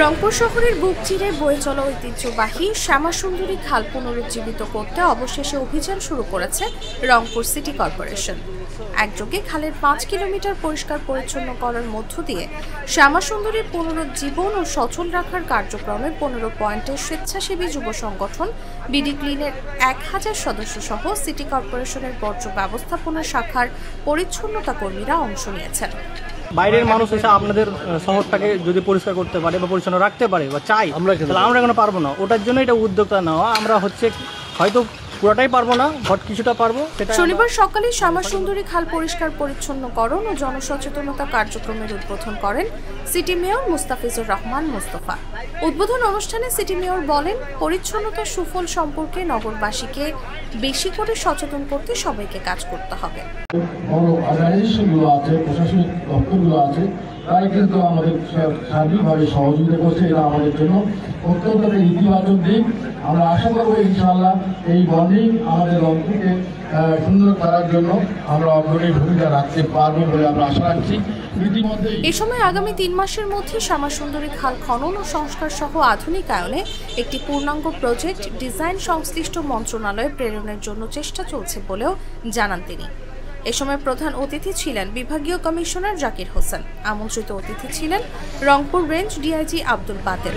রংপুর শহরের বুক চিরে বয়ে চলা ঐতিহ্যবাহী শ্যামাসুন্দরী খাল পুনরুজ্জীবিত করতে অবশেষে অভিযান শুরু করেছে রংপুর সিটি কর্পোরেশন। একযোগে খালের ৫ কিলোমিটার পরিষ্কার পরিচ্ছন্ন করার মধ্য দিয়ে শ্যামাসুন্দরীর পুনরুজ্জীবন ও সচল রাখার কার্যক্রমে ১৫ পয়েন্টের স্বেচ্ছাসেবী যুব সংগঠন বিডি ক্লিনের ১,০০০ সদস্য সহ সিটি কর্পোরেশনের বর্জ্য ব্যবস্থাপনা শাখার পরিচ্ছন্নতা কর্মীরা অংশ নিয়েছেন। বাইরের মানুষ এসে আপনাদের শহরটাকে যদি পরিষ্কার করতে পারে বা পরিচ্ছন্ন রাখতে পারে বা চাই, তাহলে আমরা কেন পারবো না? ওটার জন্য এটা উদ্যোগটা নেওয়া। আমরা হয়তো পুরোটাই পারবো না, বাট কিছুটা পারবো। শনিবার সকালে শ্যামাসুন্দরী খাল পরিষ্কার পরিচ্ছন্নকরণ ও জনসচেতনতা কার্যক্রমের উদ্বোধন করেন সিটি মেয়র মুস্তাফিজুর রহমান মোস্তফা। উদ্বোধন অনুষ্ঠানে সিটি মেয়র বলেন, পরিচ্ছন্নতার সুফল সম্পর্কে নগরবাসীকে বেশি করে সচেতন করতে সবাইকে কাজ করতে হবে। প্রশাসনিক দপ্তরগুলো আছে, তাই কিন্তু আমাদের সার্বিকভাবে সহযোগিতা করছে। এটা আমাদের জন্য অত্যন্ত ইতিবাচক দিক। আমরা আশা করবো ইনশাআল্লাহ এই বন্ডিং আমাদের রংপুরকে সুন্দর করার জন্য আমরা অগ্রণী ভূমিকা রাখতে পারবো বলে আমরা আশা রাখছি। এ সময় আগামী ৩ মাসের মধ্যে শ্যামাসুন্দরী খাল খনন ও সংস্কার সহ আধুনিকায়নে একটি পূর্ণাঙ্গ প্রজেক্ট ডিজাইন সংশ্লিষ্ট মন্ত্রণালয়ে প্রেরণের জন্য চেষ্টা চলছে বলেও জানান তিনি। এ সময় প্রধান অতিথি ছিলেন বিভাগীয় কমিশনার জাকির হোসেন। আমন্ত্রিত অতিথি ছিলেন রংপুর রেঞ্জ ডিআইজি আব্দুল বাতেল।